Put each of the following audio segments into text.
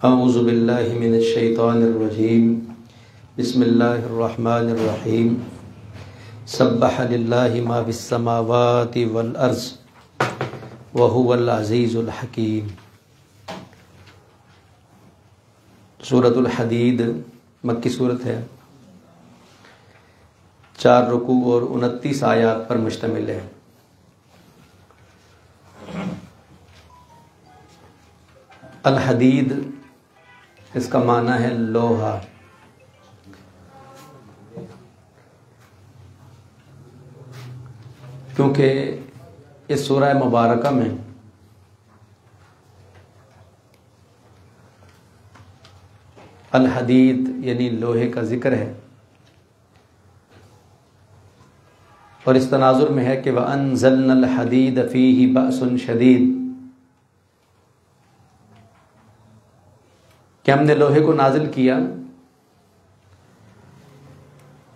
اعوذ باللہ من الشیطان الرجیم بسم اللہ الرحمن الرحیم سبح للہ ما فی السماوات والارض وہو العزیز الحکیم۔ سورۃ الحدید مکی صورت ہے، 4 رکوع اور 29 آیات پر مشتمل ہے۔ الحدید اس کا معنی ہے لوہا۔ کیونکہ اس سورہ مبارکہ میں الحدید یعنی لوہے کا ذکر ہے، اور اس تناظر میں ہے کہ وَأَنزَلْنَا الْحَدِيدَ فِيهِ بَأْسٌ شَدِيدٌ، کہ ہم نے لوہے کو نازل کیا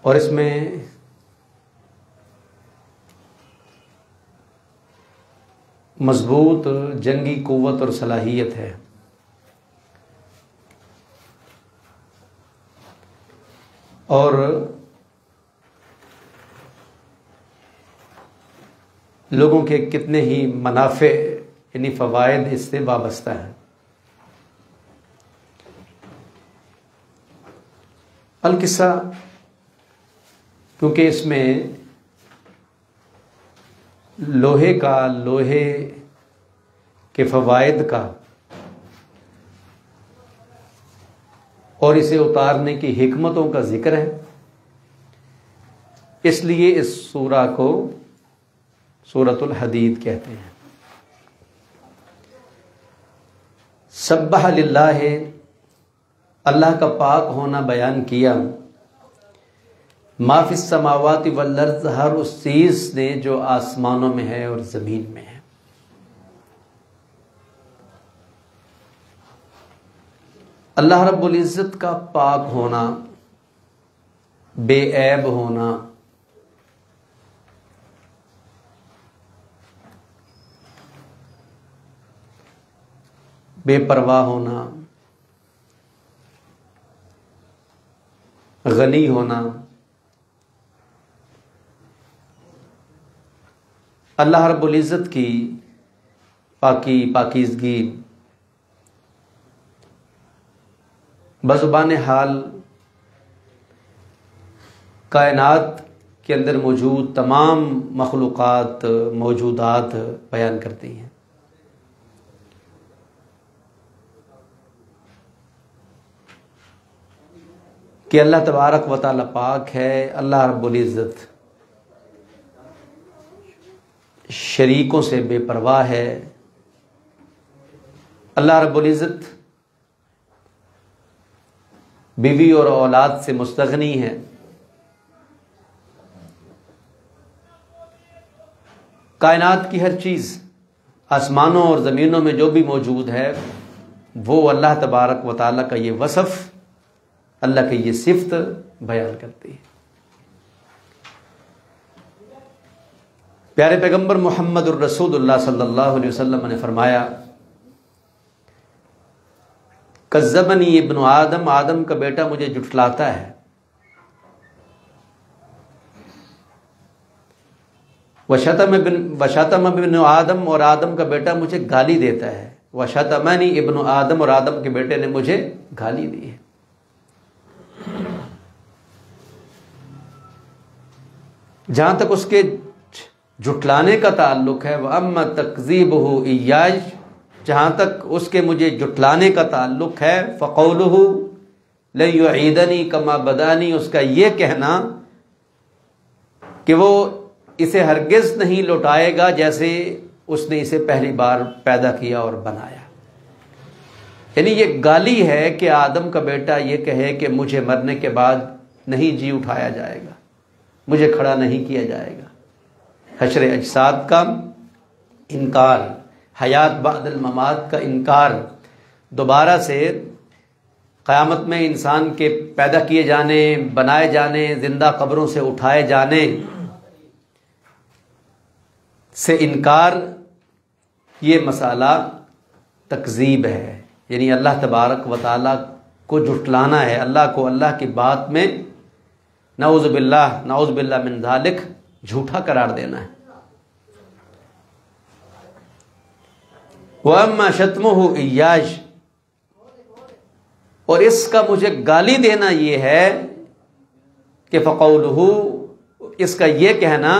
اور اس میں مضبوط جنگی قوت اور صلاحیت ہے۔ اور لوگوں کے کتنے ہی منافع یعنی فوائد اس سے وابستہ ہیں۔ القصہ، کیونکہ اس میں لوہے کے فوائد کا اور اسے اتارنے کی حکمتوں کا ذکر ہے، اس لیے اس سورہ کو سورۃ الحدید کہتے ہیں۔ سبح للہ، اللہ کا پاک ہونا بیان کیا، ما فی السماوات والارض، ہر اس چیز نے جو آسمانوں میں ہے اور زمین میں ہے۔ اللہ رب العزت کا پاک ہونا، بے عیب ہونا، بے پرواہ ہونا، غنی ہونا، اللہ رب العزت کی پاکیزگی بزبان حال کائنات کے اندر موجود تمام مخلوقات، موجودات بیان کرتی ہیں۔ کہ اللہ تبارک و تعالی پاک ہے، اللہ رب العزت شریکوں سے بے پرواہ ہے، اللہ رب العزت بیوی اور اولاد سے مستغنی ہے، کائنات کی ہر چیز آسمانوں اور زمینوں میں جو بھی موجود ہے وہ اللہ تبارک و تعالی کا یہ وصف، اللہ کی یہ صفت بیان کرتی ہے۔ پیارے پیغمبر محمد الرسول اللہ صلی اللہ علیہ وسلم نے فرمایا، کذبنی ابن آدم، آدم کا بیٹا مجھے جھٹلاتا ہے، وشتم ابن آدم، اور آدم کا بیٹا مجھے گالی دیتا ہے، وشتمنی ابن آدم، اور آدم کے بیٹے نے مجھے گالی دی ہے۔ جہاں تک اس کے جھٹلانے کا تعلق ہے، وَأَمَّا تَكْذِيبُهُ إِيَّايَ، جہاں تک اس کے مجھے جھٹلانے کا تعلق ہے، فَقَوْلُهُ لَن يُعِيدَنِي كَمَا بَدَانِي، اس کا یہ کہنا کہ وہ اسے ہرگز نہیں لوٹائے گا جیسے اس نے اسے پہلی بار پیدا کیا اور بنایا۔ یعنی یہ گالی ہے کہ آدم کا بیٹا یہ کہے کہ مجھے مرنے کے بعد نہیں جی اٹھایا جائے گا، مجھے کھڑا نہیں کیا جائے گا۔ حشر اجساد کا انکار، حیات بعد الممات کا انکار، دوبارہ سے قیامت میں انسان کے پیدا کیے جانے، بنائے جانے، زندہ قبروں سے اٹھائے جانے سے انکار، یہ مسئلہ تکذیب ہے، یعنی اللہ تبارک و تعالیٰ کو جھٹلانا ہے، اللہ کو اللہ کی بات میں نعوذ باللہ من ذالک جھوٹا قرار دینا ہے۔ وَأَمَّا شَتْمُهُ إِيَّاجِ، اور اس کا مجھے گالی دینا یہ ہے کہ فَقَوْلُهُ، اس کا یہ کہنا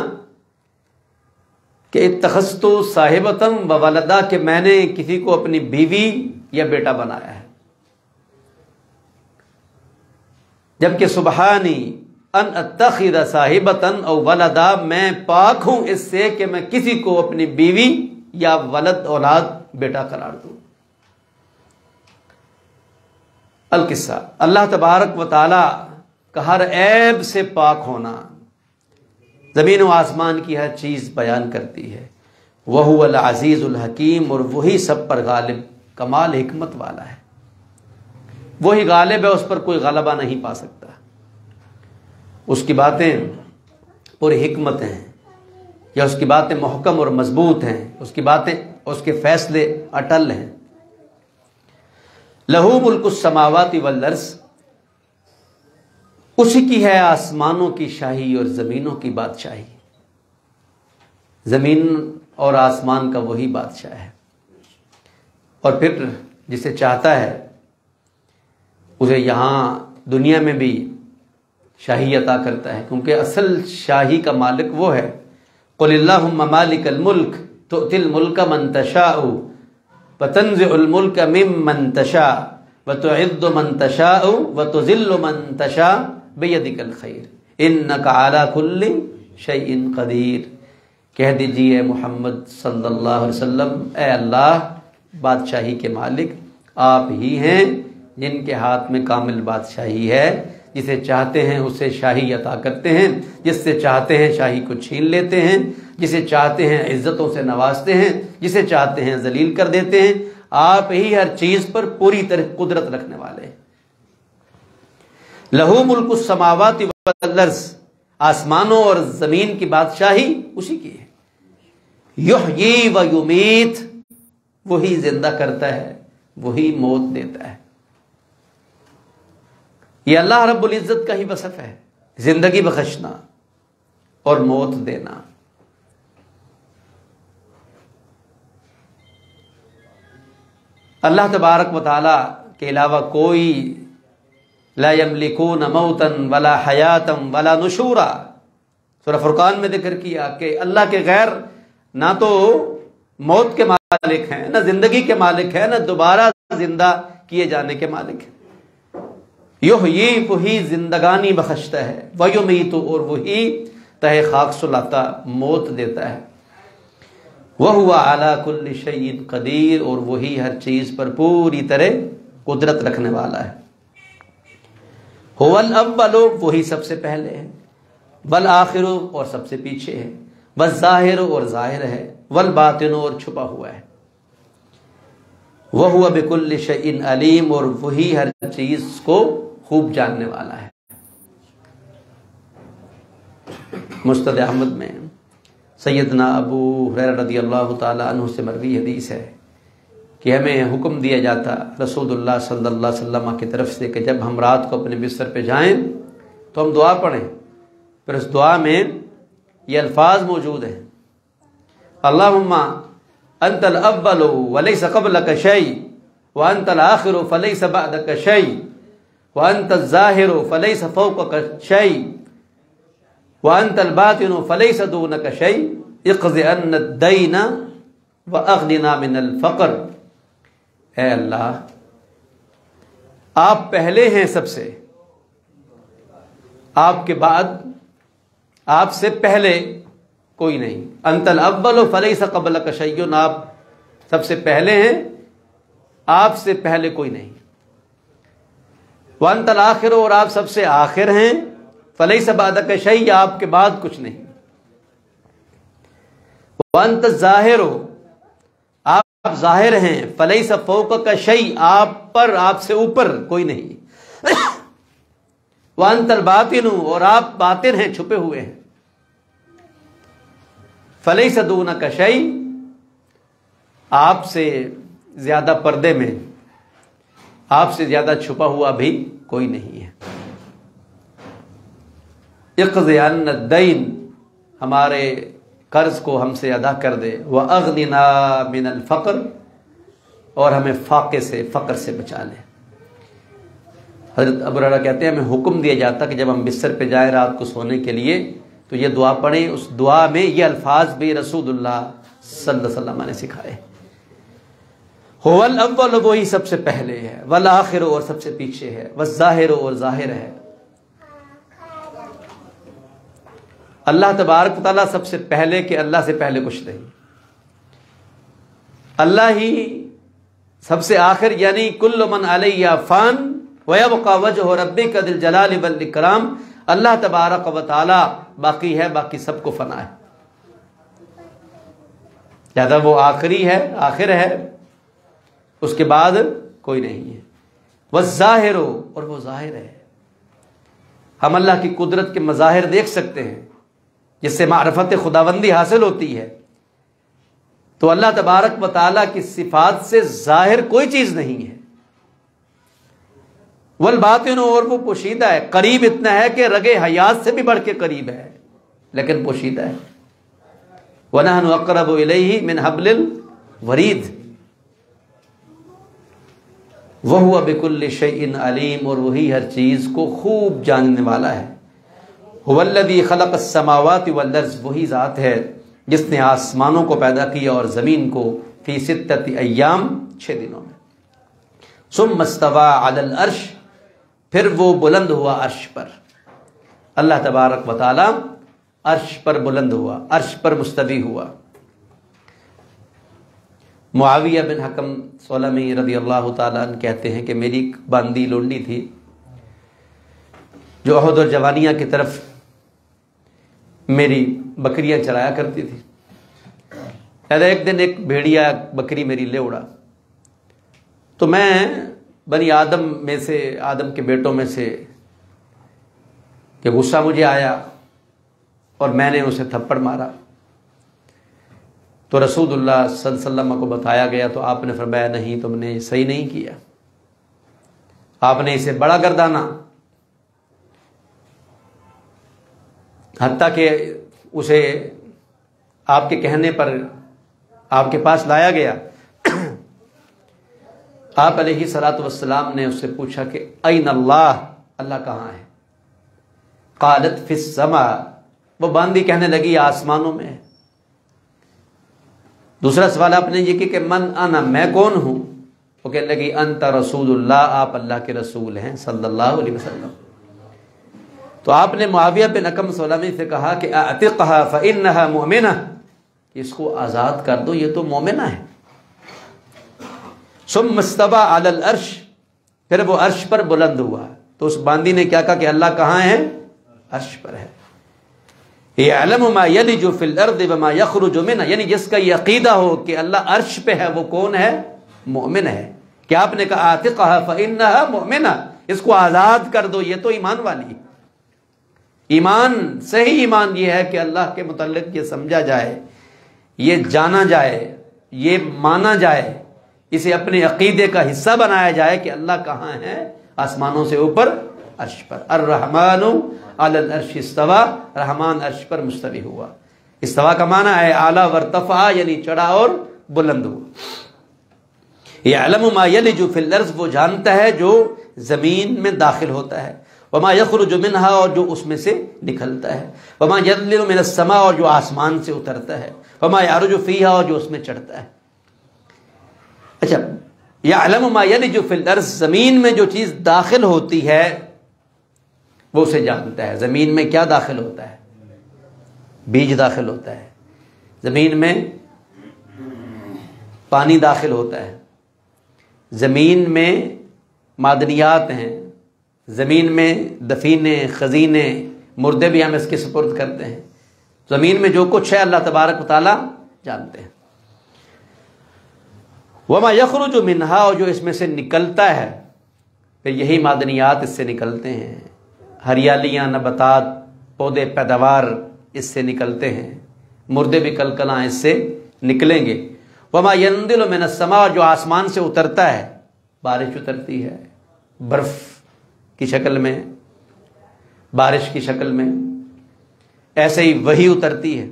کہ اتخذت صاحبۃ وولدا، کہ میں نے کسی کو اپنی بیوی یا بیٹا بنایا ہے، جبکہ سبحانی ان اتخذ صاحبۃ او ولدا، میں پاک ہوں اس سے کہ میں کسی کو اپنی بیوی یا ولد اولاد بیٹا قرار دوں۔ القصہ، اللہ تبارک و تعالی کا ہر عیب سے پاک ہونا زمین و آسمان کی ہر چیز بیان کرتی ہے۔ وَهُوَ الْعَزِيزُ الْحَكِيمُ، اور وہی سب پر غالب کمال حکمت والا ہے، وہی غالب ہے، اس پر کوئی غلبہ نہیں پا سکتا، اس کی باتیں پوری حکمت ہیں، یا اس کی باتیں محکم اور مضبوط ہیں، اس کی باتیں، اس کے فیصلے اٹل ہیں۔ لَهُ مُلْكُ السَّمَاوَاتِ وَالْأَرْضِ، اسی کی ہے آسمانوں کی شاہی اور زمینوں کی بادشاہی، زمین اور آسمان کا وہی بادشاہ ہے، اور پھر جسے چاہتا ہے اسے یہاں دنیا میں بھی شاہی عطا کرتا ہے، کیونکہ اصل شاہی کا مالک وہ ہے۔ قل اللہم مالک الملک تؤتی الملک من تشاء وتنزع الملک ممن تشاء وتعز من تشاء وتذل من تشاء بیدک الخیر انک علی کل شیء قدیر۔ کہہ دیجئے محمد صلی اللہ علیہ وسلم، اے اللہ بادشاہی کے مالک آپ ہی ہیں جن کے ہاتھ میں کامل بادشاہی ہے، جسے چاہتے ہیں اسے شاہی عطا کرتے ہیں، جس سے چاہتے ہیں شاہی کو چھین لیتے ہیں، جسے چاہتے ہیں عزتوں سے نوازتے ہیں، جسے چاہتے ہیں ذلیل کر دیتے ہیں۔ آپ ہی ہر چیز پر پوری طرح قدرت رکھنے والے ہیں۔ لَهُ مُلْكُ السَّمَاوَاتِ وَالْأَرْضِ، آسمانوں اور زمین کی بادشاہی اسی کی ہے۔ یحیی و یمیت، وہی زندہ کرتا ہے، وہی موت دیتا ہے۔ یہ اللہ رب العزت کا ہی وصف ہے، زندگی بخشنا اور موت دینا۔ اللہ تبارک و تعالی کے علاوہ کوئی لا یملکون موتا ولا حیاتا ولا نشورا، سورہ فرقان میں ذکر کیا کہ اللہ کے غیر نہ تو موت کے مالک ہیں، نہ زندگی کے مالک ہیں، نہ دوبارہ زندہ کیے جانے کے مالک ہیں۔ یحیی، وہی زندگانی بخشتا ہے، ویمیت، اور وہی تہ خاک سلاتا، موت دیتا ہے۔ وَهُوَ عَلَى كُلِّ شَيْءٍ قدیر، اور وہی ہر چیز پر پوری طرح قدرت رکھنے والا ہے۔ هُوَ الْأَوَّلُ، وہی سب سے پہلے ہے، وَالْآخِرُ، اور سب سے پیچھے ہے، وَالظَّاهِرُ، اور ظاہر ہے، وَالْبَاطِنُ، اور چھپا ہوا ہے۔ وَهُوَ بِكُلِّ شَيْءٍ عَلِيمٌ، اور وہی ہر چیز کو خوب جاننے والا ہے۔ مسند احمد میں سیدنا ابو ہریرہ رضی اللہ تعالی عنہ سے مروی حدیث ہے کہ ہمیں حکم دیا جاتا رسول اللہ صلی اللہ علیہ وسلم کی طرف سے کہ جب ہم رات کو اپنے بستر پہ جائیں تو ہم دعا پڑھیں، پھر اس دعا میں یہ الفاظ موجود ہیں: اللہم انت الاول ولیس قبلک شیء وانت الآخر فلیس بعدک شیء وانت الظاہر فلیس فوقک شیء وانت الباطن فلیس دونک شیء اقض عنا الدین واغننا من الفقر۔ اے اللہ، آپ پہلے ہیں سب سے، آپ کے بعد، آپ سے پہلے کوئی نہیں۔ انت الاول فلیس قبلک شیء، آپ سب سے پہلے ہیں، آپ سے پہلے کوئی نہیں۔ وانت الآخر، اور آپ سب سے آخر ہیں، فلیس بعدک شیء، آپ کے بعد کچھ نہیں۔ وانت الظاہر، آپ ظاہر ہیں، فلیس فوقک شیء، آپ پر، آپ سے اوپر کوئی نہیں۔ وانت الباطن، اور آپ باطن ہیں، چھپے ہوئے ہیں۔ فلیس دونک شیء، آپ سے زیادہ پردے میں آپ سے زیادہ چھپا ہوا بھی کوئی نہیں ہے۔ اقضِ عنا الدین، ہمارے قرض کو ہم سے ادا کر دے، وَأَغْنِنَا مِنَ الْفَقْرِ، اور ہمیں فاقے سے، فقر سے بچا لے۔ حضرت ابو ہریرہ کہتے ہیں ہمیں حکم دیا جاتا کہ جب ہم بستر پہ جائیں رات کو سونے کے لیے تو یہ دعا پڑھیں، اس دعا میں یہ الفاظ بھی رسول اللہ صلی اللہ علیہ وسلم نے سکھائے۔ هو الاول، وہی سب سے پہلے ہے، والآخر، اور سب سے پیچھے ہے، والظاہر، اور ظاہر ہے۔ اللہ تبارک و تعالیٰ سب سے پہلے کہ اللہ سے پہلے کچھ نہیں، اللہ ہی سب سے آخر، یعنی کل من علیہ فان ویبقى وجہ ربک ذی الجلال والاکرام، اللہ تبارک و تعالیٰ باقی ہے، باقی سب کو فنا ہے، لہذا وہ آخری ہے، آخر ہے، اس کے بعد کوئی نہیں ہے۔ والظاہر، اور وہ ظاہر ہے، ہم اللہ کی قدرت کے مظاہر دیکھ سکتے ہیں جس سے معرفت خداوندی حاصل ہوتی ہے، تو اللہ تبارک و تعالیٰ کی صفات سے ظاہر کوئی چیز نہیں ہے۔ والباطن، اور وہ پوشیدہ ہے، قریب اتنا ہے کہ رگ حیات سے بھی بڑھ کے قریب ہے، لیکن پوشیدہ ہے۔ وَنَحْنُ أَقْرَبُ إِلَيْهِ مِنْ حَبْلِ الْوَرِيدِ وَهُوَ بِكُلِّ شَيْءٍ عَلِيمٌ، اور وہی ہر چیز کو خوب جاننے والا ہے۔ هُوَ الَّذِي خَلَقَ السَّمَاوَاتِ وَالْأَرْضَ، وہی ذات ہے جس نے آسمانوں کو پیدا کیا اور زمین کو، فی 6 ایام، 6 دنوں میں۔ ثم استوى علی العرش، پھر وہ بلند ہوا عرش پر، اللہ تبارک و تعالی عرش پر بلند ہوا، عرش پر مستوی ہوا۔ معاویہ بن حکم سلمی رضی اللہ تعالیٰ عنہ کہتے ہیں کہ میری ایک باندی لونڈی تھی جو احد اور جوانیہ کی طرف میری بکریاں چرایا کرتی تھی۔ ایک دن ایک بھیڑیا بکری میری لے اڑا، تو میں بنی آدم میں سے، آدم کے بیٹوں میں سے، کہ غصہ مجھے آیا اور میں نے اسے تھپڑ مارا، تو رسول اللہ صلی اللہ علیہ وسلم کو بتایا گیا تو آپ نے فرمایا نہیں، تم نے صحیح نہیں کیا، آپ نے اسے بڑا گردانا، حتیٰ کہ اسے آپ کے کہنے پر آپ کے پاس لایا گیا۔ آپ علیہ الصلوۃ والسلام نے اس سے پوچھا کہ این اللہ، اللہ کہاں ہے؟ قالت فی السماء، وہ باندی کہنے لگی آسمانوں میں ہے۔ دوسرا سوال آپ نے یہ کہ من انا، میں کون ہوں؟ وہ کہنے لگی انت رسول اللہ، آپ اللہ کے رسول ہیں صلی اللہ علیہ وسلم۔ تو آپ نے معاویہ بن حکم سلمی سے کہا کہ اعتقها فانها مؤمنہ، اس کو آزاد کر دو، یہ تو مومنہ ہے۔ ثم استوى علی العرش، پھر وہ عرش پر بلند ہوا، تو اس باندی نے کیا کہا کہ اللہ کہاں ہے؟ عرش پر ہے۔ یعلم ما یلج فی الارض وما یخرج منها، یعنی جس کا یہ عقیدہ ہو کہ اللہ عرش پہ ہے، وہ کون ہے؟ مومن ہے۔ کہ آپ نے کہا اعتقها فانها مؤمنہ، اس کو آزاد کر دو، یہ تو ایمان والی ہے۔ ایمان، صحیح ایمان یہ ہے کہ اللہ کے متعلق یہ سمجھا جائے، یہ جانا جائے، یہ مانا جائے، اسے اپنے عقیدے کا حصہ بنایا جائے کہ اللہ کہاں ہے؟ آسمانوں سے اوپر، عرش پر۔ الرحمن علی العرش استوى، رحمان عرش پر مستوی ہوا۔ استوا کا معنی ہے اعلیٰ وارتفع، یعنی چڑھا اور بلند ہوا۔ یعلم ما یلج فی الارض، وہ جانتا ہے جو زمین میں داخل ہوتا ہے، وما یخرج منها، اور جو اس میں سے نکلتا ہے، وما ینزل من السماء، اور جو آسمان سے اترتا ہے، وما یعرج فیہا، اور جو اس میں چڑھتا ہے۔ اچھا، یعلم ما یلج فی الارض، زمین میں جو چیز داخل ہوتی ہے وہ اسے جانتا ہے۔ زمین میں کیا داخل ہوتا ہے؟ بیج داخل ہوتا ہے، زمین میں پانی داخل ہوتا ہے، زمین میں معدنیات ہیں، زمین میں دفینے، خزینے، مردے بھی ہم اس کے سپرد کرتے ہیں۔ زمین میں جو کچھ ہے اللہ تبارک و تعالی جانتے ہیں۔ وما یخرج منہا، اور جو اس میں سے نکلتا ہے، پھر یہی معدنیات اس سے نکلتے ہیں، ہریالیاں، نباتات، پودے، پیداوار اس سے نکلتے ہیں، مردے بھی کل کلاں اس سے نکلیں گے۔ وما ينزل من السماء، جو آسمان سے اترتا ہے، بارش اترتی ہے برف کی شکل میں، بارش کی شکل میں، ایسے ہی وحی اترتی ہے،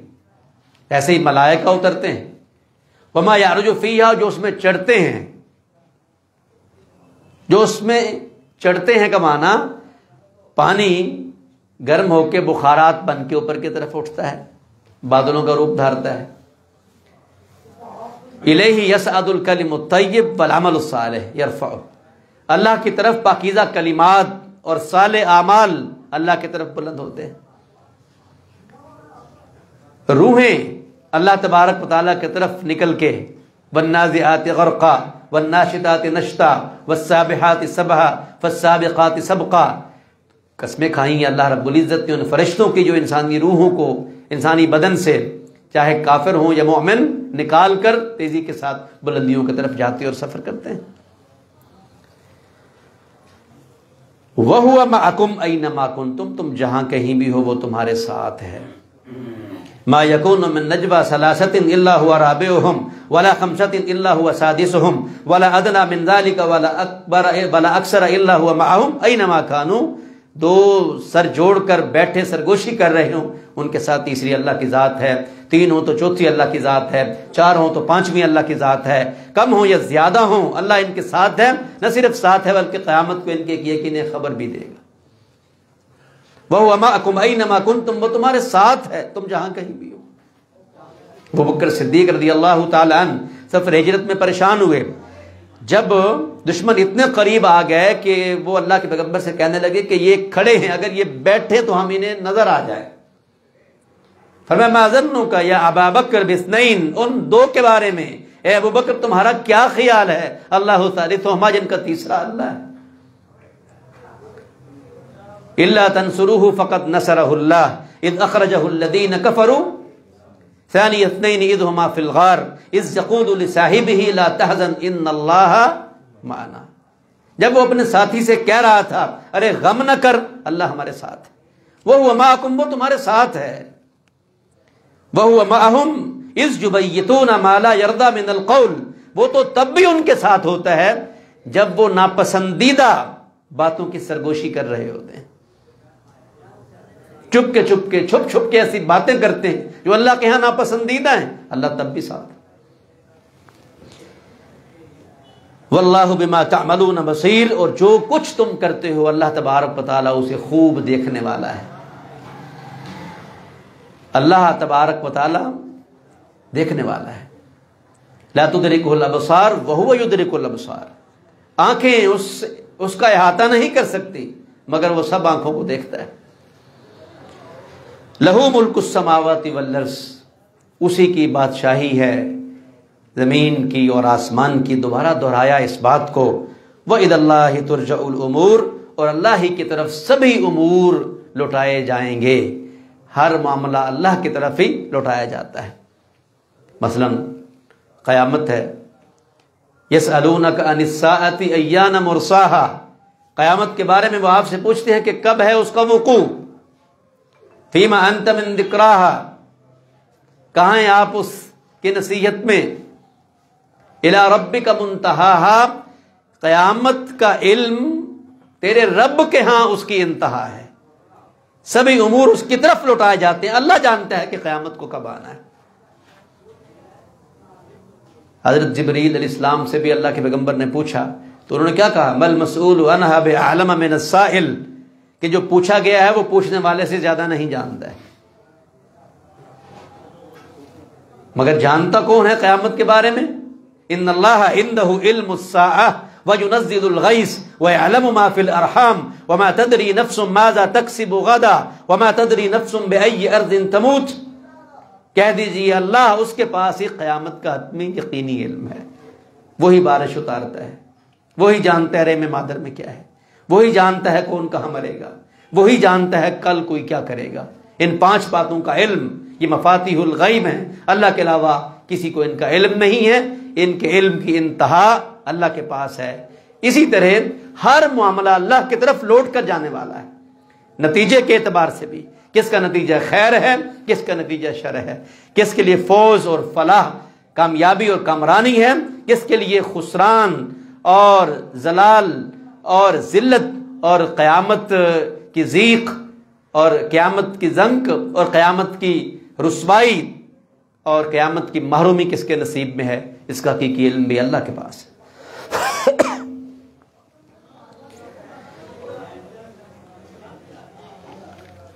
ایسے ہی ملائکہ اترتے ہیں۔ وما یعرج فیہا، جو اس میں چڑھتے ہیں، جو اس میں چڑھتے ہیں کا معنی پانی گرم ہو کے بخارات بن کے اوپر کی طرف اٹھتا ہے، بادلوں کا روپ دھارتا ہے۔ الیہ یصعد الکلم الطیب والعمل الصالح یرفعہ، اللہ کی طرف پاکیزہ کلمات اور صالح اعمال اللہ کی طرف بلند ہوتے ہیں۔ روحیں اللہ تبارک و تعالیٰ کی طرف نکل کے والنازعات غرقا والناشطات نشطا والسابحات سبحا فالسابقات سبقا، قسمیں کھائیں ہیں اللہ رب العزت نے ان فرشتوں کی جو انسانی روحوں کو انسانی بدن سے چاہے کافر ہوں یا مومن نکال کر تیزی کے ساتھ بلندیوں کی طرف جاتے اور سفر کرتے ہیں۔ وَهُوَ مَعَكُمْ أَيْنَمَا كُنْتُمْ، تم جہاں کہیں بھی ہو وہ تمہارے ساتھ ہے۔ ما يكون من نجوى ثلاثة إلا هو رابعهم ولا خمسة إلا هو سادسهم ولا أدنى من ذلك ولا أكبر ولا أكثر إلا هو معهم أينما كانوا، دو سر جوڑ کر بیٹھے سرگوشی کر رہے ہوں ان کے ساتھ تیسری اللہ کی ذات ہے، تین ہوں تو چوتھی اللہ کی ذات ہے، چار ہوں تو پانچویں اللہ کی ذات ہے، کم ہوں یا زیادہ ہوں اللہ ان کے ساتھ ہے، نہ صرف ساتھ ہے بلکہ قیامت کو ان کے یقین خبر بھی دے گا۔ وَهُوَ مَعَكُمْ أَيْنَمَا كُنْتُمْ، وہ تمہارے ساتھ ہے تم جہاں کہیں بھی ہو۔ ابو بکر صدیق رضی اللہ تعالی عنہ سفر ہجرت میں پریشان ہوئے، جب دشمن اتنے قریب آ گئے کہ وہ اللہ کے پیغمبر سے کہنے لگے کہ یہ کھڑے ہیں، اگر یہ بیٹھے تو ہم انہیں نظر آ جائے۔ فرمایا ما ظنک یا ابا بکر باثنین، ان دو کے بارے میں اے ابو بکر تمہارا کیا خیال ہے؟ اللہ ثالثہما، جن کا تیسرا اللہ ہے۔ الا تنصروه فقد نصره الله اذ اخرجه الذين كفروا ثاني اثنين اذ هما في الغار اذ يقول لصاحبه لا تحزن ان الله معنا، جب وہ اپنے ساتھی سے کہہ رہا تھا ارے غم نہ کر اللہ ہمارے ساتھ ہے۔ وهو معكم، وہ تمہارے ساتھ ہے۔ وهو معهم اذ يبيتون ما لا يرضى من القول، وہ تو تب بھی ان کے ساتھ ہوتا ہے جب وہ ناپسندیدہ باتوں کی سرگوشی کر رہے ہوتے ہیں، چھپ کے ایسی باتیں کرتے ہیں جو اللہ کے ہاں ناپسندیدہ ہیں، اللہ تب بھی ساتھ۔ واللہ بما تعملون بصیر، اور جو کچھ تم کرتے ہو اللہ تبارک و تعالیٰ اسے خوب دیکھنے والا ہے۔ اللہ تبارک و تعالیٰ دیکھنے والا ہے۔ لا تدرکہ الابصار وہو یدرک الابصار، آنکھیں اس کا احاطہ نہیں کر سکتی مگر وہ سب آنکھوں کو دیکھتا ہے۔ لہو ملک السماوات والارض، اسی کی بادشاہی ہے زمین کی اور آسمان کی، دوبارہ دہرایا اس بات کو۔ وَإِلَى اللَّهِ تُرْجَعُ الْأُمُورُ، اور اللہ ہی کی طرف سبھی امور لوٹائے جائیں گے، ہر معاملہ اللہ کی طرف ہی لوٹایا جاتا ہے۔ مثلا قیامت ہے، يَسْأَلُونَكَ عَنِ السَّاعَةِ أَيَّانَ مُرْسَاهَا، قیامت کے بارے میں وہ آپ سے پوچھتے ہیں کہ کب ہے اس کا وقوع۔ فیما انت من ذکراہا، کہاں ہیں آپ اس کی نصیحت میں۔ الی ربک منتہاہا، قیامت کا علم تیرے رب کے ہاں اس کی انتہا ہے، سبھی امور اس کی طرف لوٹائے جاتے ہیں، اللہ جانتا ہے کہ قیامت کو کب آنا ہے۔ حضرت جبریل علیہ السلام سے بھی اللہ کے پیغمبر نے پوچھا تو انہوں نے کیا کہا، مل مسئول عنہا بعلم من السائل، کہ جو پوچھا گیا ہے وہ پوچھنے والے سے زیادہ نہیں جانتا ہے۔ مگر جانتا کون ہے قیامت کے بارے میں؟ ان اللہ عنده علم الساعة وينزل الغيث ويعلم ما في الارحام وما تدري نفس ماذا تكسب غدا وما تدري نفس بأي ارض تموت، کہہ دیجیے اللہ اس کے پاس ہی قیامت کا حتمی یقینی علم ہے، وہی بارش اتارتا ہے، وہی جانتا ہے رحم مادر میں کیا ہے، وہی جانتا ہے کون کہاں مرے گا، وہی جانتا ہے کل کوئی کیا کرے گا۔ ان 5 باتوں کا علم یہ مفاتیح الغیب ہیں، اللہ کے علاوہ کسی کو ان کا علم نہیں ہے، ان کے علم کی انتہا اللہ کے پاس ہے۔ اسی طرح ہر معاملہ اللہ کی طرف لوٹ کر جانے والا ہے، نتیجے کے اعتبار سے بھی، کس کا نتیجہ خیر ہے کس کا نتیجہ شر ہے، کس کے لیے فوز اور فلاح کامیابی اور کامرانی ہے، کس کے لیے خسران اور زلال اور ذلت اور قیامت کی ضیق اور قیامت کی زنک اور قیامت کی رسوائی اور قیامت کی محرومی کس کے نصیب میں ہے، اس کا حقیقی علم بھی اللہ کے پاس ہے۔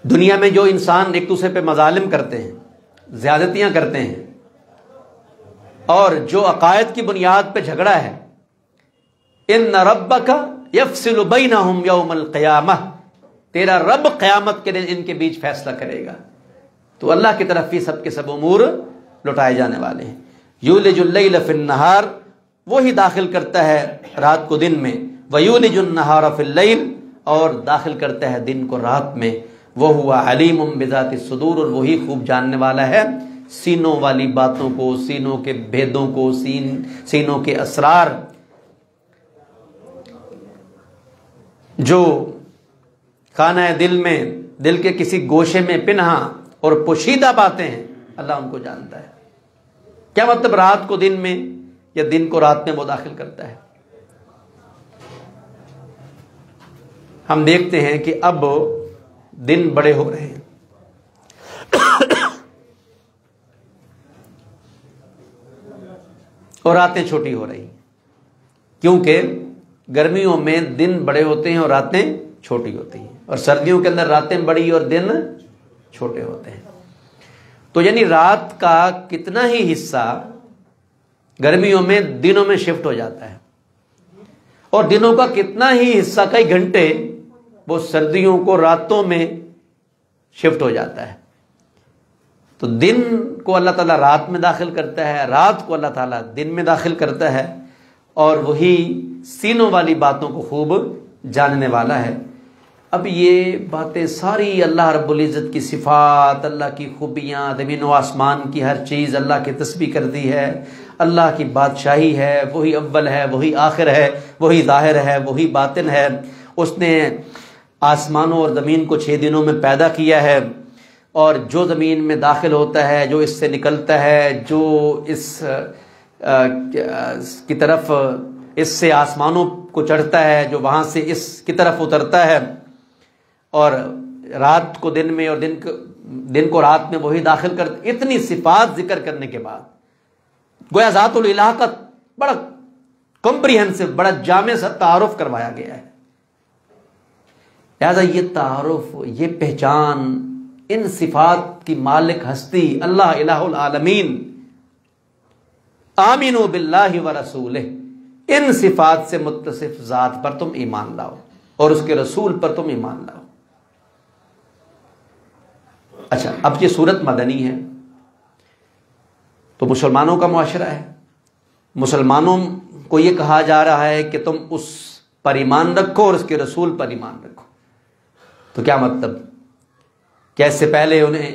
دنیا میں جو انسان ایک دوسرے پہ مظالم کرتے ہیں، زیادتیاں کرتے ہیں، اور جو عقائد کی بنیاد پہ جھگڑا ہے، ان ربک یفصل بینہم یوم القیامہ، تیرا رب قیامت کے دن ان کے بیچ فیصلہ کرے گا۔ تو اللہ کی طرف ہی سب کے سب امور لوٹائے جانے والے ہیں۔ یولج اللیل فی النہار، وہی داخل کرتا ہے رات کو دن میں، ویولج النہار فی اللیل، اور داخل کرتا ہے دن کو رات میں، وہو علیم بذات الصدور، اور وہی خوب جاننے والا ہے سینوں والی باتوں کو، سینوں کے بھیدوں کو، سینوں کے اسرار، جو خانہ دل میں، دل کے کسی گوشے میں پنہاں اور پوشیدہ باتیں ہیں، اللہ ان کو جانتا ہے۔ کیا مطلب رات کو دن میں یا دن کو رات میں وہ داخل کرتا ہے؟ ہم دیکھتے ہیں کہ اب دن بڑے ہو رہے ہیں، اور راتیں چھوٹی ہو رہی ہیں، کیونکہ گرمیوں میں دن بڑے ہوتے ہیں اور راتیں چھوٹی ہوتی ہیں، اور سردیوں کے اندر راتیں بڑی اور دن چھوٹے ہوتے ہیں۔ تو یعنی رات کا کتنا ہی حصہ گرمیوں میں دنوں میں شفٹ ہو جاتا ہے، اور دنوں کا کتنا ہی حصہ، کئی گھنٹے، وہ سردیوں کو راتوں میں شفٹ ہو جاتا ہے۔ تو دن کو اللہ تعالیٰ رات میں داخل کرتا ہے، رات کو اللہ تعالیٰ دن میں داخل کرتا ہے، اور وہی سینوں والی باتوں کو خوب جاننے والا ہے۔ اب یہ باتیں ساری اللہ رب العزت کی صفات، اللہ کی خوبیاں، زمین و آسمان کی ہر چیز اللہ کی تسبیح کر دی ہے، اللہ کی بادشاہی ہے، وہی اول ہے، وہی آخر ہے، وہی ظاہر ہے، وہی باطن ہے۔ اس نے آسمانوں اور زمین کو 6 دنوں میں پیدا کیا ہے، اور جو زمین میں داخل ہوتا ہے، جو اس سے نکلتا ہے، جو اس کی طرف اس سے آسمانوں کو چڑھتا ہے، جو وہاں سے اس کی طرف اترتا ہے، اور رات کو دن میں اور دن کو رات میں وہی داخل کرتا، اتنی صفات ذکر کرنے کے بعد گویا ذات الالہ کا بڑا کمپریہنسو، بڑا جامع سا تعارف کروایا گیا ہے۔ لہذا یہ تعارف، یہ پہچان، ان صفات کی مالک ہستی اللہ الہ العالمین، آمینوا باللہ ورسولہ، ان صفات سے متصف ذات پر تم ایمان لاؤ اور اس کے رسول پر تم ایمان لاؤ۔ اچھا، اب یہ سورت مدنی ہے، تو مسلمانوں کا معاشرہ ہے، مسلمانوں کو یہ کہا جا رہا ہے کہ تم اس پر ایمان رکھو اور اس کے رسول پر ایمان رکھو۔ تو کیا مطلب؟ کیا اس سے پہلے انہیں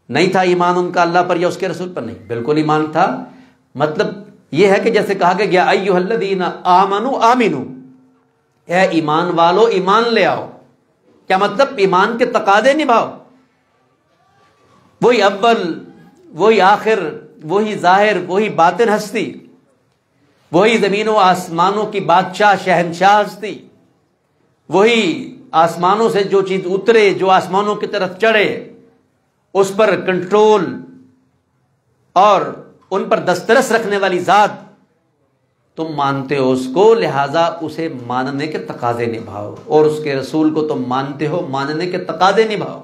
نہیں تھا ایمان ان کا اللہ پر یا اس کے رسول پر؟ نہیں، بالکل ایمان تھا۔ مطلب یہ ہے کہ جیسے کہا کہ یا ایھا الذین آمنوا آمنوا، اے ایمان والو ایمان لے آؤ۔ کیا مطلب؟ ایمان کے تقاضے نبھاؤ۔ وہی اول، وہی آخر، وہی ظاہر، وہی باطن ہستی، وہی زمین و آسمانوں کی بادشاہ شہنشاہ ہستی، وہی آسمانوں سے جو چیز اترے، جو آسمانوں کی طرف چڑھے، اس پر کنٹرول اور ان پر دسترس رکھنے والی ذات، تم مانتے ہو اس کو، لہذا اسے ماننے کے تقاضے نبھاؤ، اور اس کے رسول کو تم مانتے ہو، ماننے کے تقاضے نبھاؤ۔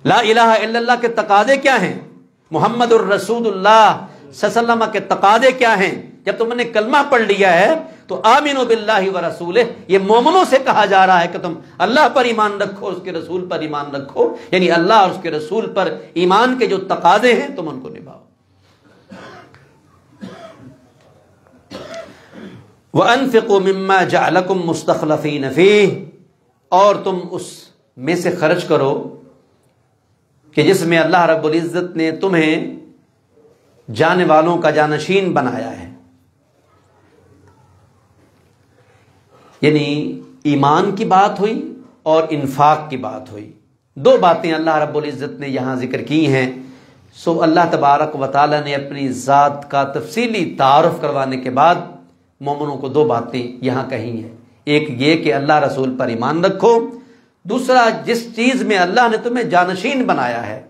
لا الہ الا اللہ کے تقاضے کیا ہیں؟ محمد الرسول اللہ صلی اللہ علیہ وسلم کے تقاضے کیا ہیں؟ جب تم نے کلمہ پڑھ لیا ہے تو آمنوا باللہ ورسولہ، یہ مومنوں سے کہا جا رہا ہے کہ تم اللہ پر ایمان رکھو، اس کے رسول پر ایمان رکھو، یعنی اللہ اور اس کے رسول پر ایمان کے جو تقاضے ہیں تم ان کو نبھاؤ۔ وَأَنفِقُوا مِمَّا جَعَلَكُمْ مُسْتَخْلَفِينَ فِيهِ، اور تم اس میں سے خرچ کرو کہ جس میں اللہ رب العزت نے تمہیں جانے والوں کا جانشین بنایا ہے۔ یعنی ایمان کی بات ہوئی اور انفاق کی بات ہوئی، دو باتیں اللہ رب العزت نے یہاں ذکر کی ہیں۔ سو اللہ تبارک و تعالی نے اپنی ذات کا تفصیلی تعارف کروانے کے بعد مومنوں کو 2 باتیں یہاں کہی ہیں. ایک یہ کہ اللہ رسول پر ایمان رکھو، دوسرا جس چیز میں اللہ نے تمہیں جانشین بنایا ہے.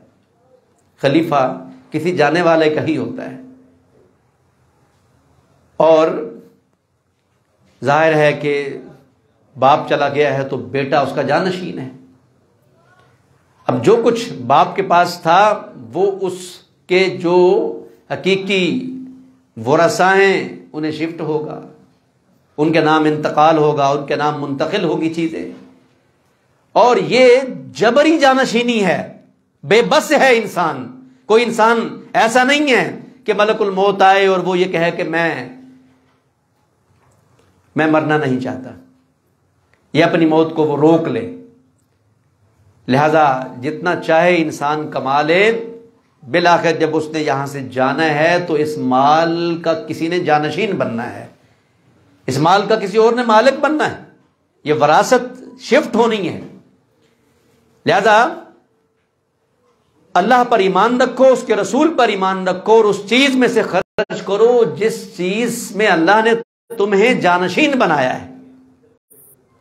خلیفہ کسی جانے والے کا ہی ہوتا ہے، اور ظاہر ہے کہ باپ چلا گیا ہے تو بیٹا اس کا جانشین ہے. اب جو کچھ باپ کے پاس تھا وہ اس کے جو حقیقی ورثاء ہیں انہیں شفٹ ہوگا، ان کے نام انتقال ہوگا، ان کے نام منتقل ہوگی چیزیں. اور یہ جبری جانشینی ہے، بے بس ہے انسان. کوئی انسان ایسا نہیں ہے کہ ملک الموت آئے اور وہ یہ کہے کہ میں مرنا نہیں چاہتا، یہ اپنی موت کو وہ روک لے. لہذا جتنا چاہے انسان کما لے، بالآخر جب اس نے یہاں سے جانا ہے تو اس مال کا کسی نے جانشین بننا ہے، اس مال کا کسی اور نے مالک بننا ہے. یہ وراثت شفٹ ہونی ہے. لہذا اللہ پر ایمان رکھو، اس کے رسول پر ایمان رکھو، اور اس چیز میں سے خرچ کرو جس چیز میں اللہ نے تمہیں جانشین بنایا ہے.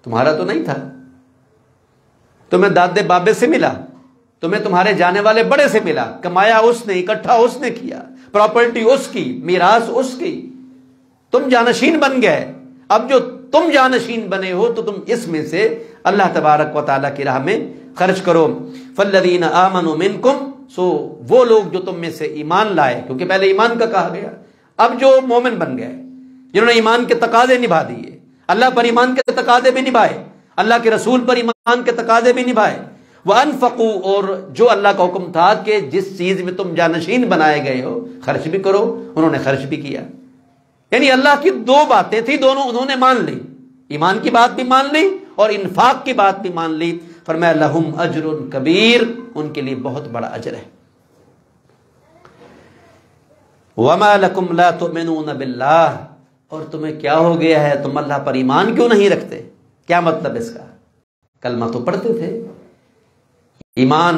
تمہارا تو نہیں تھا، تمہیں دادے بابے سے ملا، تمہیں تمہارے جانے والے بڑے سے ملا، کمایا اس نے، اکٹھا اس نے کیا، پراپرٹی اس کی، میراث اس کی، تم جانشین بن گئے. اب جو تم جانشین بنے ہو تو تم اس میں سے اللہ تبارک و تعالیٰ کی راہ میں خرچ کرو. فالذین آمنوا منکم، سو وہ لوگ جو تم میں سے ایمان لائے، کیونکہ پہلے ایمان کا کہا گیا، اب جو مومن بن گئے، جنہوں نے ایمان کے تقاضے نبھا دیے، اللہ پر ایمان کے تقاضے بھی نبھائے، اللہ کے رسول پر ایمان کے تقاضے بھی نبھائے. وَأَنفَقُوا، اور جو اللہ کا حکم تھا کہ جس چیز میں تم جانشین بنائے گئے ہو خرچ بھی کرو، انہوں نے خرچ بھی کیا. یعنی اللہ کی 2 باتیں تھیں، دونوں انہوں نے مان لی، ایمان کی بات بھی مان لی اور انفاق کی بات بھی مان لی. فرمایا لہم اجر کبیر، ان کے لیے بہت بڑا اجر ہے. وما لکم لا تؤمنون باللہ، اور تمہیں کیا ہو گیا ہے، تم اللہ پر ایمان کیوں نہیں رکھتے؟ کیا مطلب اس کا؟ کلمہ تو پڑھتے تھے، ایمان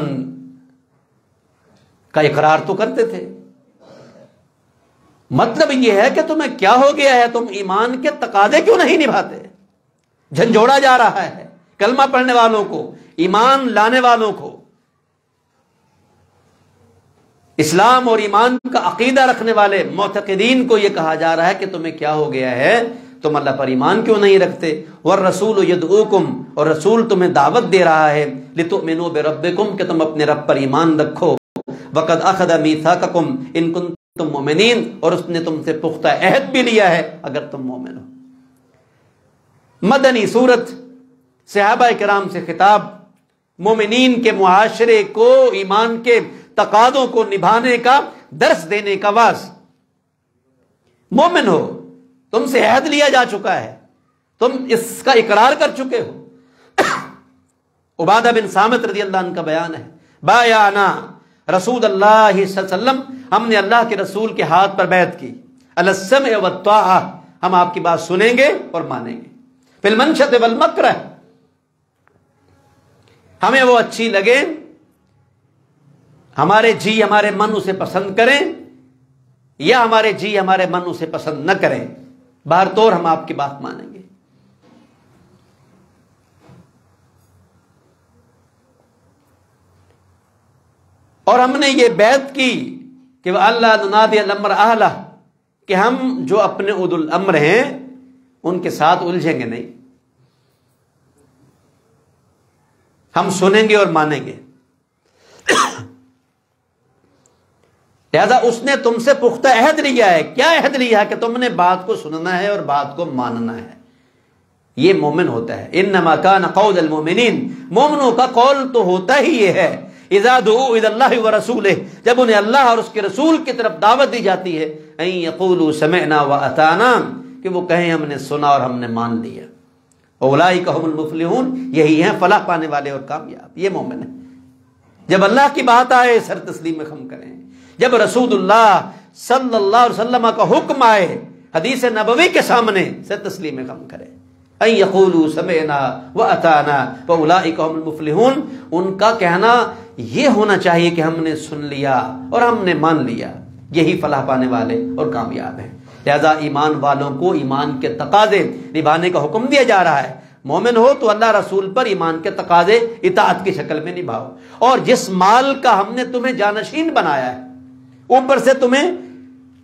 کا اقرار تو کرتے تھے، مطلب یہ ہے کہ تمہیں کیا ہو گیا ہے، تم ایمان کے تقاضے کیوں نہیں نبھاتے؟ جھنجھوڑا جا رہا ہے کلمہ پڑھنے والوں کو، ایمان لانے والوں کو، اسلام اور ایمان کا عقیدہ رکھنے والے معتقدین کو یہ کہا جا رہا ہے کہ تمہیں کیا ہو گیا ہے، تم اللہ پر ایمان کیوں نہیں رکھتے؟ والرسول یدعوکم، اور رسول تمہیں دعوت دے رہا ہے، لتؤمنوا بربکم، کہ تم اپنے رب پر ایمان رکھو. وقد اخذ میثاقکم ان کنتم مؤمنین، اور اس نے تم سے پختہ عہد بھی لیا ہے اگر تم مومن ہو. مدنی صورت، صحابہ کرام سے خطاب، مومنین کے معاشرے کو ایمان کے تقاضوں کو نبھانے کا درس دینے کا واز. مومن ہو، تم سے عہد لیا جا چکا ہے، تم اس کا اقرار کر چکے ہو. عبادہ بن صامت رضی اللہ عنہ کا بیان ہے، بایعنا رسول اللہ صلی اللہ علیہ وسلم، ہم نے اللہ کے رسول کے ہاتھ پر بیعت کی، علی السمع والطاعہ، ہم آپ کی بات سنیں گے اور مانیں گے، فی المنشط والمکرہ، ہمیں وہ اچھی لگے، ہمارے جی ہمارے من اسے پسند کریں، یا ہمارے جی ہمارے من اسے پسند نہ کریں، بہر طور ہم آپ کی بات مانیں گے. اور ہم نے یہ بیعت کی کہ وَأَلَّا نُنَادِيَ الْأَمْرَ أَهْلَهُ، کہ ہم جو اپنے اولو الامر ہیں ان کے ساتھ الجھیں گے نہیں، ہم سنیں گے اور مانیں گے. لہذا اس نے تم سے پختہ عہد لیا ہے. کیا عہد لیا ہے؟ کہ تم نے بات کو سننا ہے اور بات کو ماننا ہے. یہ مومن ہوتا ہے. انما کان قول المؤمنین، مومنوں کا قول تو ہوتا ہی یہ ہے، اذا دعوا الی اللہ ورسولہ، جب انہیں اللہ اور اس کے رسول کی طرف دعوت دی جاتی ہے، ان یقولوا سمعنا واطعنا، کہ وہ کہیں ہم نے سنا اور ہم نے مان لیا. اولئک هم المفلحون، یہی ہیں فلاح پانے والے اور کامیاب. یہ مومن ہے. جب اللہ کی بات آئے سر تسلیم خم کریں، جب رسول اللہ صلی اللہ علیہ وسلم کا حکم آئے حدیث نبوی کے سامنے سر تسلیم خم کریں. ان یقولوا سمعنا واطعنا فاولئک هم المفلحون، ان کا کہنا یہ ہونا چاہیے کہ ہم نے سن لیا اور ہم نے مان لیا، یہی فلاح پانے والے اور کامیاب ہیں. لہذا ایمان والوں کو ایمان کے تقاضے نبھانے کا حکم دیا جا رہا ہے. مومن ہو تو اللہ رسول پر ایمان کے تقاضے اطاعت کی شکل میں نبھاؤ. اور جس مال کا ہم نے تمہیں جانشین بنایا ہے، اوپر سے تمہیں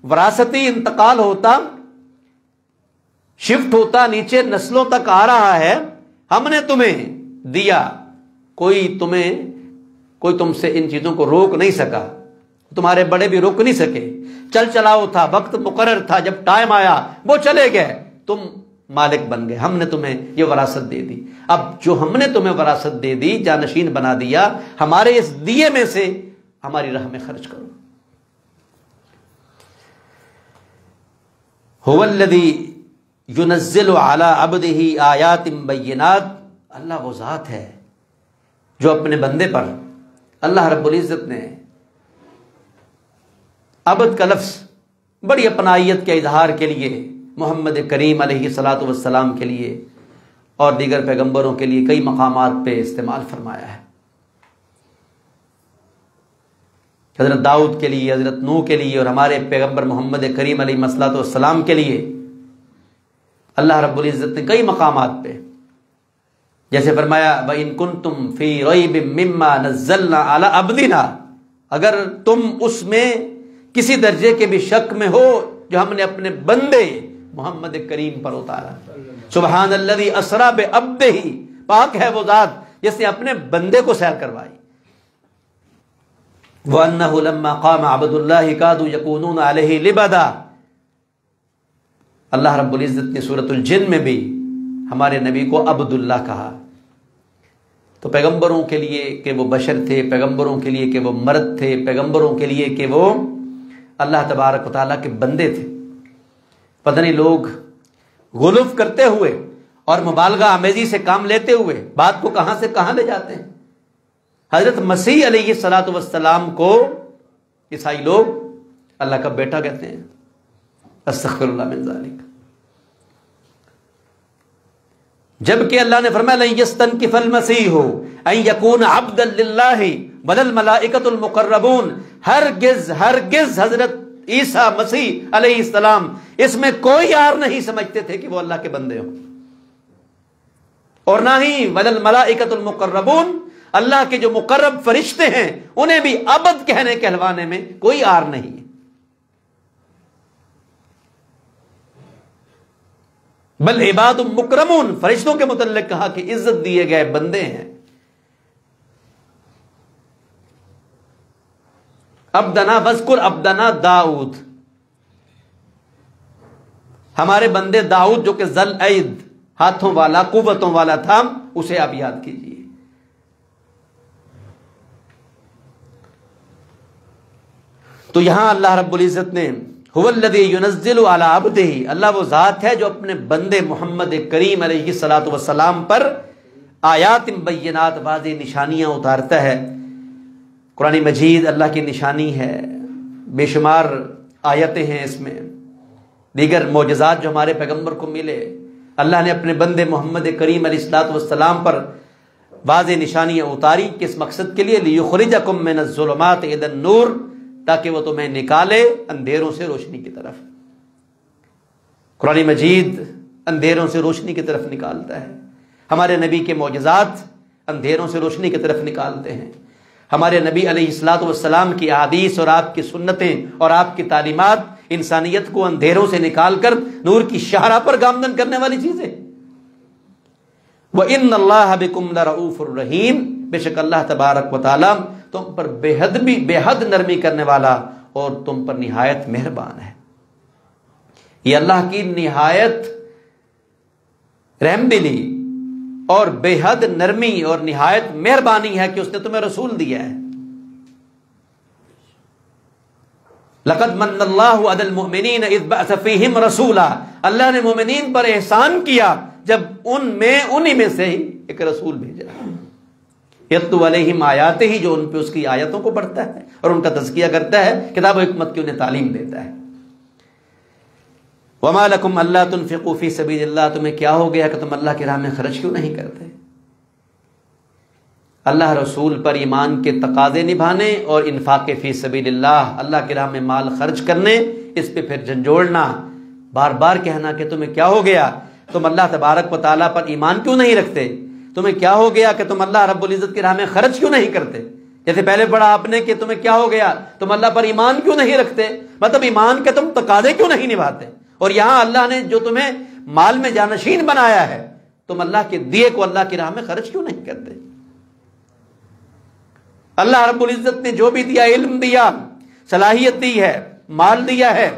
وراثتی انتقال ہوتا، شفٹ ہوتا، نیچے نسلوں تک آ رہا ہے، ہم نے تمہیں دیا، کوئی تم سے ان چیزوں کو روک نہیں سکا، تمہارے بڑے بھی روک نہیں سکے. چل چلاؤ تھا، وقت مقرر تھا، جب ٹائم آیا وہ چلے گئے، تم مالک بن گئے، ہم نے تمہیں یہ وراثت دے دی. اب جو ہم نے تمہیں وراثت دے دی، جانشین بنا دیا، ہمارے اس دیے میں سے ہماری راہ میں خرچ کرو. هو الذی ينزل على عبده آیات بینات. اللہ وہ ذات ہے جو اپنے بندے پر، اللہ رب العزت نے عبد کا لفظ بڑی اپنائیت کے اظہار کے لیے محمد کریم علیہ الصلاۃ والسلام کے لیے اور دیگر پیغمبروں کے لیے کئی مقامات پہ استعمال فرمایا ہے. حضرت داؤد کے لیے، حضرت نوح کے لیے، اور ہمارے پیغمبر محمد کریم علیہ الصلاۃ والسلام کے لیے اللہ رب العزت نے کئی مقامات پہ جیسے فرمایا وَإِن كُنتُمْ فِي رَيْبٍ مِّمَّا نَزَّلْنَا عَلَىٰ عَبْدِنَا، اگر تم اس میں کسی درجے کے بھی شک میں ہو جو ہم نے اپنے بندے محمد کریم پر اتارا. سبحان الذی اسریٰ بعبدہ، پاک ہے وہ ذات جس نے اپنے بندے کو سیر کروائی. وَأَنَّهُ لَمَّا قَامَ عَبْدُ اللَّهِ كَادُوا يَكُونُونَ عَلَيْهِ لِبَدًا. اللہ رب العزت نے سورۃ الجن میں بھی ہمارے نبی کو عبداللہ کہا. تو پیغمبروں کے لیے کہ وہ بشر تھے، پیغمبروں کے لیے کہ وہ مرد تھے، پیغمبروں کے لیے کہ وہ اللہ تبارک و تعالیٰ کے بندے تھے. پتہ نہیں لوگ غلو کرتے ہوئے اور مبالغہ آمیزی سے کام لیتے ہوئے بات کو کہاں سے کہاں لے جاتے ہیں. حضرت مسیح علیہ الصلاۃ والسلام کو عیسائی لوگ اللہ کا بیٹا کہتے ہیں. استغفر اللہ من ذالک. جبکہ اللہ نے فرمایا لن یستنکف المسیح ان یکون عبدا للہ بل الملائکۃ المقربون. ہرگز حضرت عیسیٰ مسیح علیہ السلام اس میں کوئی عار نہیں سمجھتے تھے کہ وہ اللہ کے بندے ہوں، اور نہ ہی بل الملائکۃ المقربون، اللہ کے جو مقرب فرشتے ہیں انہیں بھی عبد کہلوانے میں کوئی عار نہیں. بل عباد مکرمون، فرشتوں کے متعلق کہا کہ عزت دیے گئے بندے ہیں. عبدنا وذکر عبدنا داؤد، ہمارے بندے داؤد جو کہ ذل اید، ہاتھوں والا، قوتوں والا تھا، اسے آپ یاد کیجئے. تو یہاں اللہ رب العزت نے هو الذی ينزل على عبده، اللہ وہ ذات ہے جو اپنے بندے محمد کریم علیہ الصلاۃ والسلام پر آیات بینات، واضح نشانیاں اتارتا ہے. قرآن مجید اللہ کی نشانی ہے، بے شمار آیتیں ہیں اس میں. دیگر معجزات جو ہمارے پیغمبر کو ملے، اللہ نے اپنے بندے محمد کریم علیہ الصلاۃ والسلام پر واضح نشانیاں اتاری. کس مقصد کے لیے؟ لیخرجکم من الظلمات الی النور، تاکہ وہ تمہیں نکالے اندھیروں سے روشنی کی طرف. قرآن مجید اندھیروں سے روشنی کی طرف نکالتا ہے. ہمارے نبی کے معجزات اندھیروں سے روشنی کی طرف نکالتے ہیں. ہمارے نبی علیہ الصلاۃ والسلام کی احادیث اور آپ کی سنتیں اور آپ کی تعلیمات انسانیت کو اندھیروں سے نکال کر نور کی شاہراہ پر گامزن کرنے والی چیزیں. وَإِنَّ اللَّهَ بِكُمْ لَرَؤُوفٌ رَحِيمٌ، بے شک اللہ تبارک و تعالی تم پر بے حد نرمی کرنے والا اور تم پر نہایت مہربان ہے. یہ اللہ کی نہایت رحم دلی اور بے حد نرمی اور نہایت مہربانی ہے کہ اس نے تمہیں رسول دیا ہے. لقد من اللہ علی المؤمنین اذ بعث فیہم رسولا، اللہ نے مومنین پر احسان کیا جب انہی میں سے ہی ایک رسول بھیجا. یتلو علیہم آیاتہ، جو ان پہ اس کی آیتوں کو پڑھتا ہے اور ان کا تزکیہ کرتا ہے، کتاب و حکمت کی انہیں تعلیم دیتا ہے. وما لکم الا تنفقوا فی سبیل اللہ، تمہیں کیا ہو گیا کہ تم اللہ کی راہ میں خرچ کیوں نہیں کرتے؟ اللہ رسول پر ایمان کے تقاضے نبھانے اور انفاق فی سبیل اللہ، اللہ کی راہ میں مال خرچ کرنے، اس پہ پھر جھنجھوڑنا بار بار کہنا کہ تمہیں کیا ہو گیا، تم اللہ تبارک و تعالیٰ پر ایمان کیوں نہیں رکھتے، تمہیں کیا ہو گیا کہ تم اللہ رب العزت کی راہ میں خرچ کیوں نہیں کرتے. جیسے پہلے پڑھا آپ نے کہ تمہیں کیا ہو گیا، تم اللہ پر ایمان کیوں نہیں رکھتے، مطلب ایمان کے تم تقاضے کیوں نہیں نبھاتے. اور یہاں اللہ نے جو تمہیں مال میں جانشین بنایا ہے، تم اللہ کے دیے کو اللہ کی راہ میں خرچ کیوں نہیں کرتے. اللہ رب العزت نے جو بھی دیا، علم دیا، صلاحیت دی ہے، مال دیا ہے،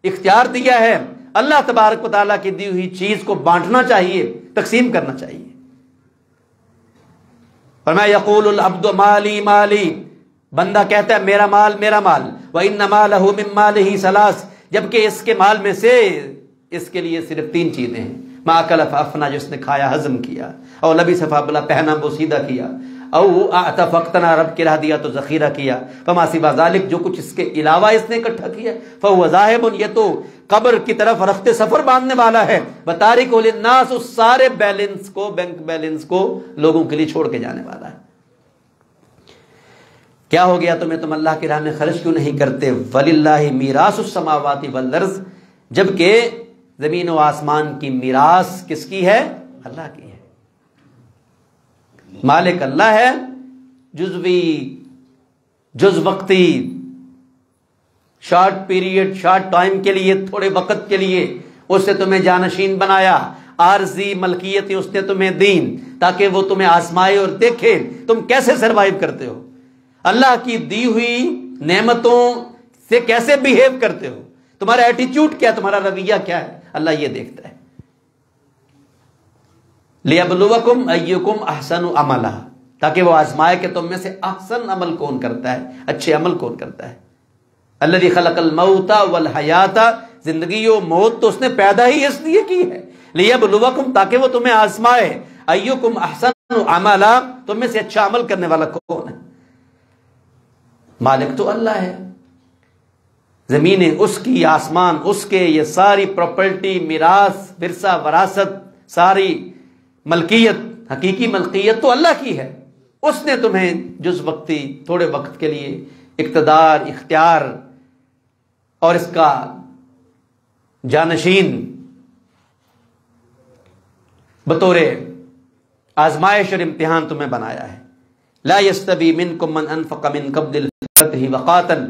اختیار دیا ہے، اللہ تبارک و تعالیٰ کی دی ہوئی چیز کو بانٹنا چاہیے، تقسیم کرنا چاہیے. فرمایا یقول العبد مالی مالی، بندہ کہتا ہے میرا مال میرا مال. وَإِنَّ مَالَهُ مِن مَالِهِ ثَلَاث، جبکہ اس کے مال میں سے اس کے لیے صرف 3 چیزیں ہیں. ما اکل فافنا، جس نے کھایا ہضم کیا، اور لبس فابلا، پہنا بوسیدہ کیا، او اعطى فاقتنى، رب کی راہ دیا تو ذخیرہ کیا. فما سوا ذلك، جو کچھ اس کے علاوہ اس نے اکٹھا کیا، فهو ذاهب، یہ تو قبر کی طرف رخت سفر باندھنے والا ہے. وتارک للناس، اس سارے بیلنس کو، بینک بیلنس کو لوگوں کے لیے چھوڑ کے جانے والا ہے. کیا ہو گیا تمہیں، تم اللہ کی راہ میں خرچ کیوں نہیں کرتے. وَلِلَّهِ مِيرَاثُ السَّمَاوَاتِ وَالْأَرْضِ، جبکہ زمین و آسمان کی میراث کس کی ہے، اللہ کی ہے. مالک اللہ ہے، جزوی، جز وقتی، شارٹ پیریڈ، شارٹ ٹائم کے لیے، تھوڑے وقت کے لیے اس نے تمہیں جانشین بنایا. عارضی ملکیتیں اس نے تمہیں دین تاکہ وہ تمہیں آزمائے اور دیکھے تم کیسے سروائیو کرتے ہو، اللہ کی دی ہوئی نعمتوں سے کیسے بیہیو کرتے ہو، تمہارا ایٹیچیوڈ کیا، تمہارا رویہ کیا ہے، اللہ یہ دیکھتا ہے. لِيَبْلُوَكُمْ أَيُّكُمْ أَحْسَنُ عَمَلًا، تاکہ وہ آزمائے کہ تم میں سے احسن عمل کون کرتا ہے، اچھے عمل کون کرتا ہے. الذی خلق الموت والحیات، زندگی و موت تو اس نے پیدا ہی اس لیے کی ہے. لیبلوکم، تاکہ وہ تمہیں آزمائے. ایکم احسن عملا، تم میں سے اچھا عمل کرنے والا کون ہے. مالک تو اللہ ہے، زمینیں اس کی، آسمان اس کے، یہ ساری پراپرٹی، میراث، ورثہ، وراثت، ساری ملکیت، حقیقی ملکیت تو اللہ کی ہے. اس نے تمہیں جز وقتی، تھوڑے وقت کے لیے اقتدار، اختیار اور اس کا جانشین بطور آزمائش اور امتحان تمہیں بنایا ہے. لا يستوی منکم من انفق من قبل الفتح وقاتل،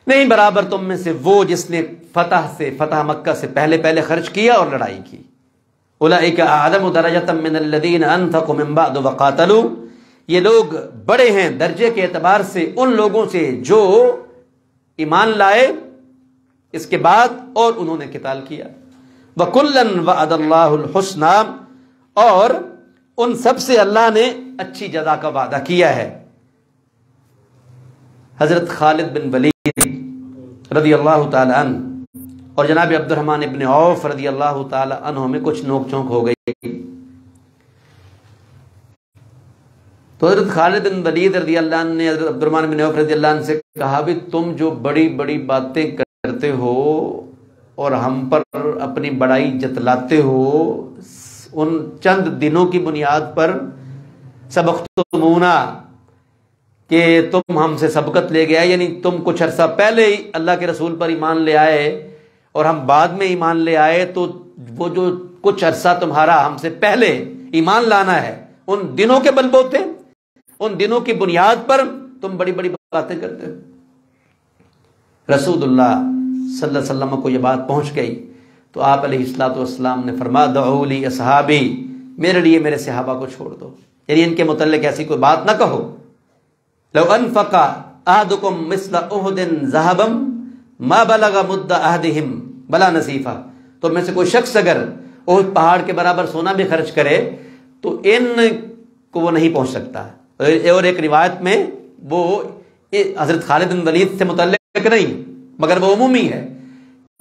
نہیں برابر تم میں سے وہ جس نے فتح مکہ سے پہلے خرچ کیا اور لڑائی کی. اولئک اعظم درجۃ من الذین انفقوا من بعد وقاتلوا، یہ لوگ بڑے ہیں درجے کے اعتبار سے ان لوگوں سے جو ایمان لائے اس کے بعد اور انہوں نے قتال کیا. وَكُلًّا وَعَدَ اللَّهُ الْحُسْنَى، اور ان سب سے اللہ نے اچھی جزا کا وعدہ کیا ہے. حضرت خالد بن ولید رضی اللہ تعالی عنہ اور جناب عبد الرحمن ابن عوف رضی اللہ تعالی عنہ میں کچھ نوک جھونک ہو گئی. تو حضرت خالد بن ولید رضی اللہ عنہ نے حضرت عبد الرحمن بن عوف رضی اللہ عنہ سے کہا بھی تم جو بڑی بڑی باتیں کرتے ہو اور ہم پر اپنی بڑائی جتلاتے ہو، ان چند دنوں کی بنیاد پر سبقتمونا، کہ تم ہم سے سبقت لے گیا، یعنی تم کچھ عرصہ پہلے ہی اللہ کے رسول پر ایمان لے آئے اور ہم بعد میں ایمان لے آئے، تو وہ جو کچھ عرصہ تمہارا ہم سے پہلے ایمان لانا ہے، ان دنوں کے بل بوتے، ان دنوں کی بنیاد پر تم بڑی بڑی باتیں کرتے ہو. رسول اللہ صلی اللہ علیہ وسلم کو یہ بات پہنچ گئی تو آپ علیہ الصلوۃ والسلام نے فرمایا دعوا لی اصحابی، میرے لیے میرے صحابہ کو چھوڑ دو، یعنی ان کے متعلق ایسی کوئی بات نہ کہو. لو انفق احدکم مثل احد ذهبا ما بلغ مد احدهم بلا نصیفہ، تو میں سے کوئی شخص اگر احد پہاڑ کے برابر سونا بھی خرچ کرے تو ان کو وہ نہیں پہنچ سکتا. اور ایک روایت میں وہ حضرت خالد بن ولید سے متعلق نہیں مگر وہ عمومی ہے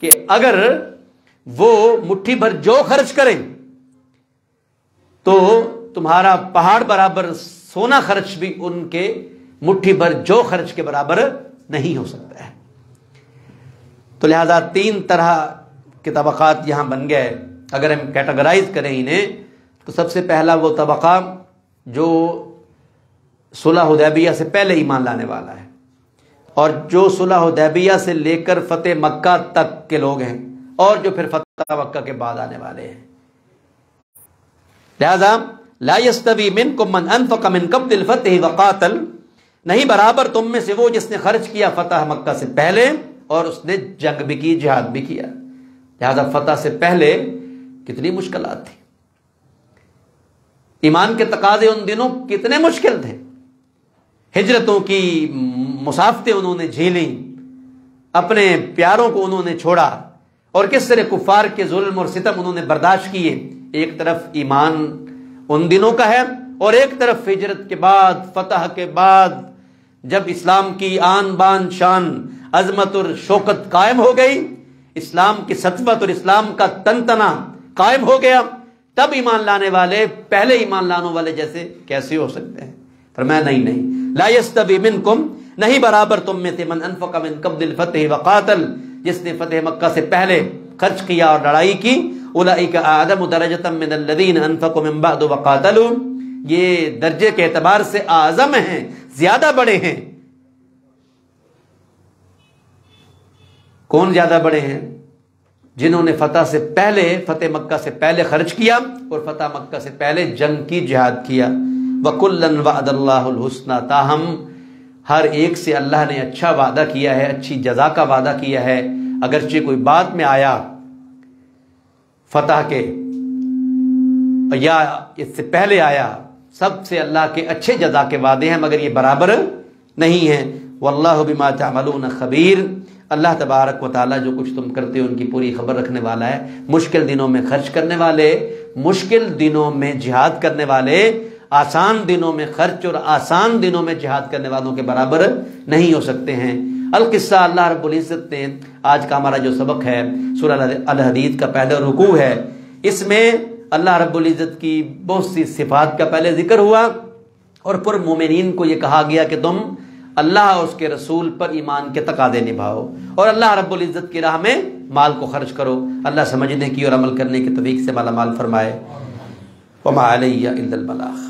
کہ اگر وہ مٹھی بھر جو خرچ کریں تو تمہارا پہاڑ برابر سونا خرچ بھی ان کے مٹھی بھر جو خرچ کے برابر نہیں ہو سکتا ہے. تو لہذا 3 طرح کے طبقات یہاں بن گئے. اگر ہم کیٹاگرائز کریں انہیں تو سب سے پہلا وہ طبقہ جو صلح حدیبیہ سے پہلے ایمان لانے والا ہے، اور جو صلح حدیبیہ سے لے کر فتح مکہ تک کے لوگ ہیں، اور جو پھر فتح مکہ کے بعد آنے والے ہیں۔ لہذا لا یستوی منکم من انفق من قبل الفتح وقاتل، نہیں برابر تم میں سے وہ جس نے خرچ کیا فتح مکہ سے پہلے اور اس نے جنگ بھی کی، جہاد بھی کیا۔ لہذا فتح سے پہلے کتنی مشکلات تھی، ایمان کے تقاضے ان دنوں کتنے مشکل تھے، ہجرتوں کی مسافتیں انہوں نے جھیلیں، اپنے پیاروں کو انہوں نے چھوڑا، اور کس طرح کفار کے ظلم اور ستم انہوں نے برداشت کیے۔ ایک طرف ایمان ان دنوں کا ہے، اور ایک طرف ہجرت کے بعد، فتح کے بعد، جب اسلام کی آن بان شان، عظمت اور شوکت قائم ہو گئی، اسلام کی سطوت اور اسلام کا تنتنا قائم ہو گیا، تب ایمان لانے والے پہلے ایمان لانوں والے جیسے کیسے ہو سکتے ہیں؟ فرمایا نہیں، لا یستوی منکم، نہیں برابر تم میں سے، من انفق من قبل الفتح وقاتل، جس نے فتح مکہ سے پہلے خرچ کیا اور لڑائی کی، اولئک اعظم درجۃ من الذین انفقوا من بعد وقاتلوا، یہ درجے کے اعتبار سے اعظم ہیں، زیادہ بڑے ہیں۔ کون زیادہ بڑے ہیں؟ جنہوں نے فتح سے پہلے، فتح مکہ سے پہلے خرچ کیا اور فتح مکہ سے پہلے جنگ کی، جہاد کیا۔ وَكُلًّا وَعَدَ اللَّهُ الْحُسْنَى، تاہم ہر ایک سے اللہ نے اچھا وعدہ کیا ہے، اچھی جزا کا وعدہ کیا ہے، اگرچہ کوئی بعد میں آیا فتح کے یا اس سے پہلے آیا، سب سے اللہ کے اچھے جزا کے وعدے ہیں، مگر یہ برابر نہیں ہیں۔ وَاللَّهُ بِمَا تَعْمَلُونَ خَبِيرٌ، اللہ تبارک و تعالیٰ جو کچھ تم کرتے ہو ان کی پوری خبر رکھنے والا ہے۔ مشکل دنوں میں خرچ کرنے والے، مشکل دنوں میں جہاد کرنے والے، آسان دنوں میں خرچ اور آسان دنوں میں جہاد کرنے والوں کے برابر نہیں ہو سکتے ہیں۔ القصہ، اللہ رب العزت نے، آج کا ہمارا جو سبق ہے سورہ الحدید کا پہلا رکوع ہے، اس میں اللہ رب العزت کی بہت سی صفات کا پہلے ذکر ہوا، اور پر مومنین کو یہ کہا گیا کہ تم اللہ اور اس کے رسول پر ایمان کے تقاضے نبھاؤ، اور اللہ رب العزت کی راہ میں مال کو خرچ کرو۔ اللہ سمجھنے کی اور عمل کرنے کی توفیق سے مالا مال فرمائے۔ وما علیہ الا البلاغ۔